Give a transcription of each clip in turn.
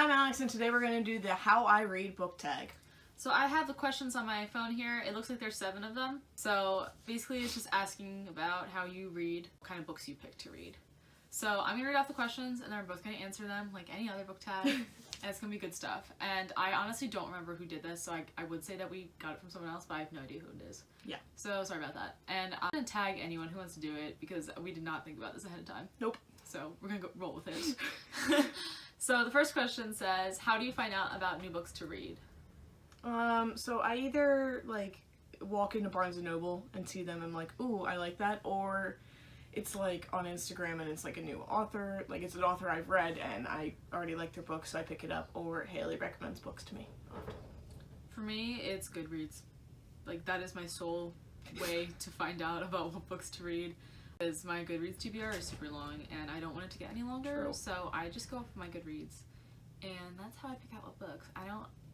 I'm Alex, and today we're going to do the How I Read book tag. So I have the questions on my phone here. It looks like there's 7 of them. So basically it's just asking about how you read, what kind of books you pick to read. So I'm going to read off the questions and then we're both going to answer them like any other book tag. And it's going to be good stuff. And I honestly don't remember who did this, so I would say that we got it from someone else, but I have no idea who it is. Yeah. So sorry about that. And I'm going to tag anyone who wants to do it because we did not think about this ahead of time. Nope. So we're going to roll with it. So the first question says, how do you find out about new books to read? So I either like walk into Barnes & Noble and see them and I'm like, ooh, I like that, or it's like on Instagram and it's like a new author, like it's an author I've read and I already like their books so I pick it up, or Haley recommends books to me. For me, it's Goodreads. Like that is my sole way to find out about what books to read. Because my Goodreads TBR is super long and I don't want it to get any longer. True. So I just go off of my Goodreads. And that's how I pick out what books.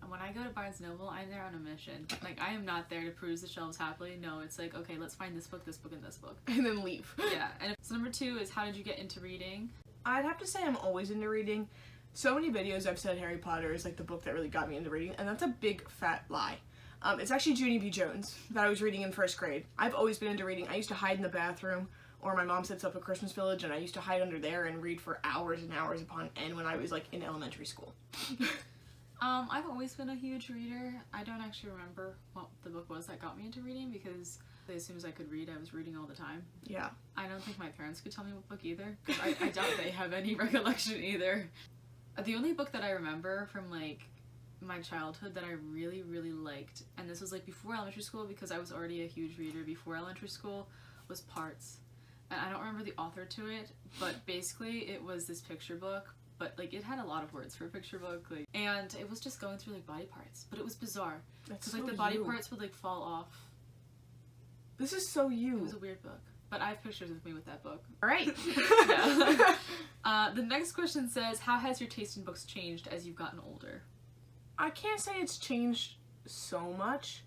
When I go to Barnes & Noble, I'm there on a mission. Like, I am not there to peruse the shelves happily. No, it's like, okay, let's find this book, and this book. And then leave. Yeah. And so number 2 is, how did you get into reading? I'd have to say I'm always into reading. So many videos I've said Harry Potter is like the book that really got me into reading, and that's a big fat lie. It's actually Junie B. Jones that I was reading in 1st grade. I've always been into reading. I used to hide in the bathroom, or my mom sets up a Christmas Village and I used to hide under there and read for hours and hours upon end when I was like in elementary school. I've always been a huge reader. I don't actually remember what the book was that got me into reading because as soon as I could read, I was reading all the time. Yeah. I don't think my parents could tell me what book either, because I doubt they have any recollection either. The only book that I remember from like my childhood that I really, really liked, and this was like before elementary school because I was already a huge reader before elementary school, was Parts. And I don't remember the author to it, but basically it was this picture book, but like it had a lot of words for a picture book, like, and it was just going through like body parts, but it was bizarre. That's because so like the body you. parts would like fall off. This is so you. It was a weird book, but I have pictures of me with that book. Alright. Yeah. The next question says, how has your taste in books changed as you've gotten older? I can't say it's changed so much.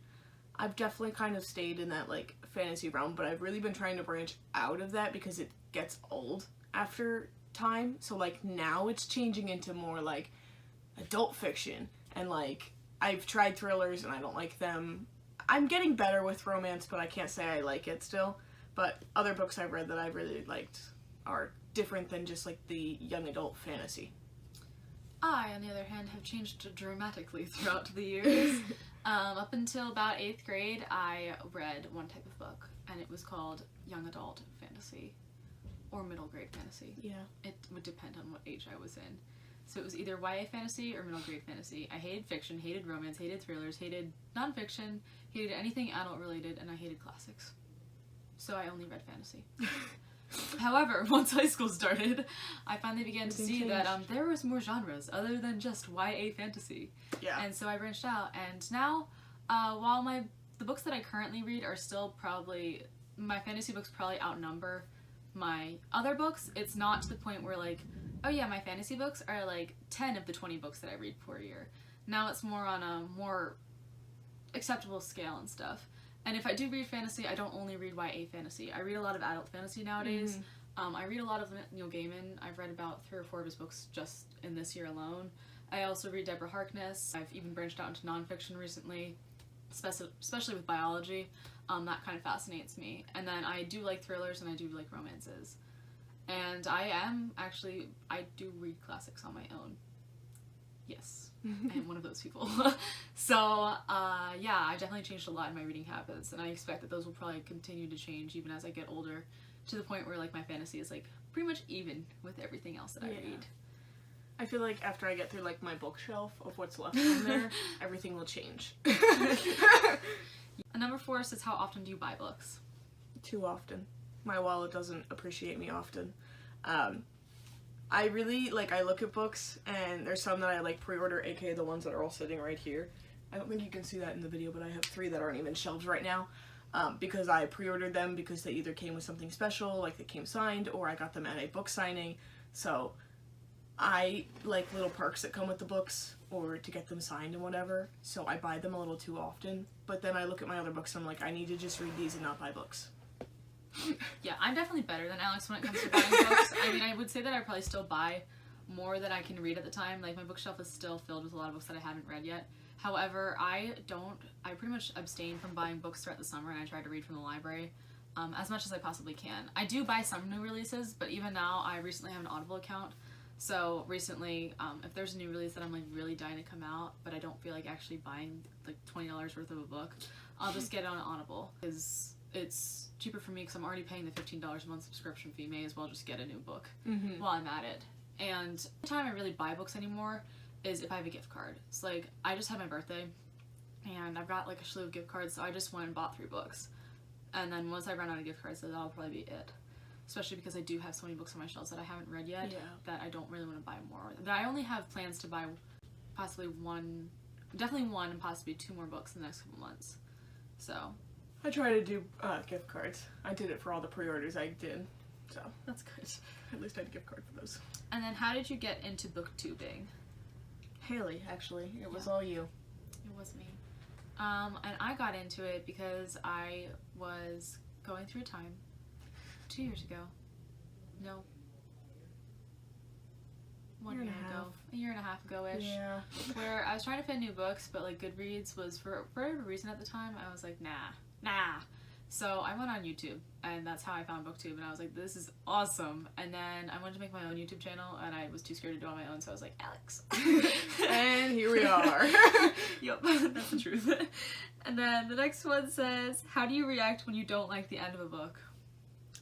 I've definitely kind of stayed in that like fantasy realm, but I've really been trying to branch out of that because it gets old after time. So like now it's changing into more like adult fiction, and like I've tried thrillers and I don't like them. I'm getting better with romance, but I can't say I like it still. But other books I've read that I've really liked are different than just like the young adult fantasy. I, on the other hand, have changed dramatically throughout the years. Up until about 8th grade, I read one type of book, and it was called young adult fantasy, or middle grade fantasy. Yeah. It would depend on what age I was in. So it was either YA fantasy or middle grade fantasy. I hated fiction, hated romance, hated thrillers, hated nonfiction, hated anything adult related, and I hated classics. So I only read fantasy. However, once high school started, I finally began to see that there was more genres other than just YA fantasy. Yeah. And so I branched out, and now, while the books that I currently read are still probably, my fantasy books probably outnumber my other books, it's not to the point where like, oh yeah, my fantasy books are like 10 of the 20 books that I read per year. Now it's more on a more acceptable scale and stuff. And if I do read fantasy, I don't only read YA fantasy. I read a lot of adult fantasy nowadays. I read a lot of Neil Gaiman. I've read about 3 or 4 of his books just in this year alone. I also read Deborah Harkness. I've even branched out into nonfiction recently, especially with biology. That kind of fascinates me. And then I do like thrillers and I do like romances. And I do read classics on my own. Yes. I am one of those people. So, yeah, I've definitely changed a lot in my reading habits, and I expect that those will probably continue to change even as I get older, to the point where, like, my fantasy is, like, pretty much even with everything else that I read. I feel like after I get through, like, my bookshelf of what's left in there, everything will change. Number 4 says, how often do you buy books? Too often. My wallet doesn't appreciate me often. I really, like, I look at books, and there's some that I, like, pre-order, aka the ones that are all sitting right here. I don't think you can see that in the video, but I have 3 that aren't even shelved right now, because I pre-ordered them because they either came with something special, like they came signed, or I got them at a book signing. So I like little perks that come with the books, or to get them signed and whatever, so I buy them a little too often. But then I look at my other books and I'm like, I need to just read these and not buy books. Yeah, I'm definitely better than Alex when it comes to buying books. I mean, I would say that I probably still buy more than I can read at the time. Like, my bookshelf is still filled with a lot of books that I haven't read yet. However, I pretty much abstain from buying books throughout the summer, and I try to read from the library as much as I possibly can. I do buy some new releases, but even now, I recently have an Audible account. So recently, if there's a new release that I'm like really dying to come out, but I don't feel like actually buying like $20 worth of a book, I'll just get it on Audible, because it's cheaper for me because I'm already paying the $15 a month subscription fee. May as well just get a new book while I'm at it. And the time I really buy books anymore is if I have a gift card. It's like, I just had my birthday, and I've got like a slew of gift cards, so I just went and bought 3 books. And then once I run out of gift cards, that'll probably be it. Especially because I do have so many books on my shelves that I haven't read yet that I don't really want to buy more. But I only have plans to buy definitely one and possibly 2 more books in the next couple months. So I try to do gift cards. I did it for all the pre-orders I did, so that's good. At least I had a gift card for those. And then how did you get into booktubing? Haley, actually. It was all you. It was me. And I got into it because I was going through a time 2 years ago. No. 1 year ago. A year and a half ago-ish. Yeah. Where I was trying to find new books, but like Goodreads was, for whatever reason at the time, I was like, nah. So I went on YouTube, and that's how I found booktube, and I was like, this is awesome. And then I wanted to make my own YouTube channel, and I was too scared to do it on my own, so I was like, Alex. And here we are. Yep, that's the truth. And then the next one says, how do you react when you don't like the end of a book?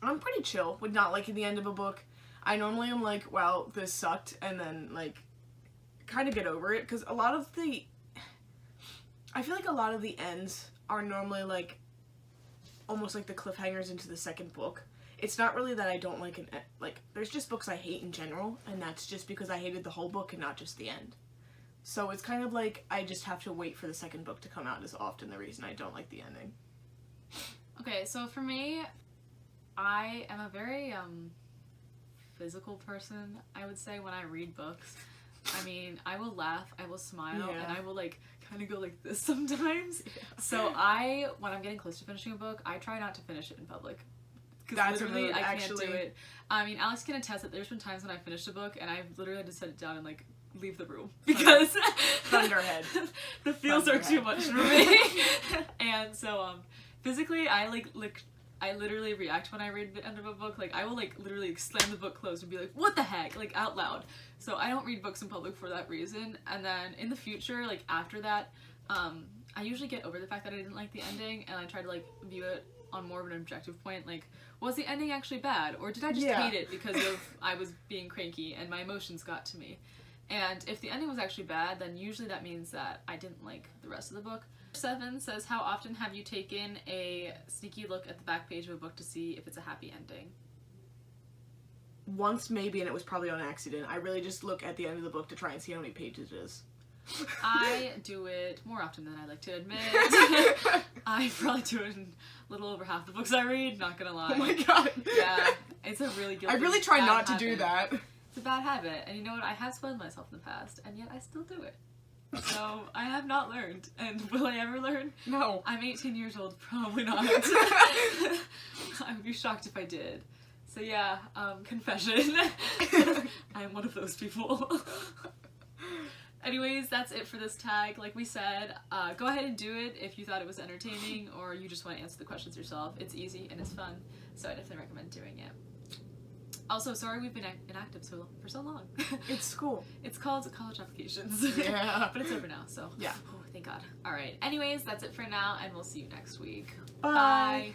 I'm pretty chill with not liking the end of a book. I normally am like, wow, this sucked, and then like kind of get over it, because I feel like a lot of the ends are normally like almost like the cliffhangers into the second book. It's not really that I don't like there's just books I hate in general, and that's just because I hated the whole book and not just the end. So it's kind of like I just have to wait for the second book to come out is often the reason I don't like the ending. Okay, so for me, I am a very physical person, I would say, when I read books. I mean, I will laugh, I will smile, and I will like kind of go like this sometimes. Yeah. So when I'm getting close to finishing a book, I try not to finish it in public. Because literally, I can't do it. I mean, Alex can attest that there's been times when I finished a book and I've literally had to set it down and like leave the room because Thunderhead. The feels are too much for me. And so physically, I literally react when I read the end of a book. Like, I will like literally slam the book closed and be like, what the heck, like out loud. So I don't read books in public for that reason. And then in the future, like after that, I usually get over the fact that I didn't like the ending, and I try to like view it on more of an objective point. Like, was the ending actually bad, or did I just hate it because of I was being cranky and my emotions got to me? And if the ending was actually bad, then usually that means that I didn't like the rest of the book. 7 says, how often have you taken a sneaky look at the back page of a book to see if it's a happy ending? Once maybe, and it was probably on accident. I really just look at the end of the book to try and see how many pages it is. I do it more often than I like to admit. I probably do it in a little over half the books I read, not gonna lie. Oh my god. Yeah, it's a really guilty, I really try not to habit. do that. It's a bad habit, and you know what? I have spoiled myself in the past, and yet I still do it. So, I have not learned, and will I ever learn? No. I'm 18 years old, probably not. I would be shocked if I did. So yeah, confession. I'm one of those people. Anyways, that's it for this tag. Like we said, go ahead and do it if you thought it was entertaining or you just want to answer the questions yourself. It's easy and it's fun, so I definitely recommend doing it. Also, sorry we've been inactive for so long. It's school. It's called college applications. Yeah. But it's over now, so yeah. Oh, thank God. Alright, anyways, that's it for now, and we'll see you next week. Bye. Bye.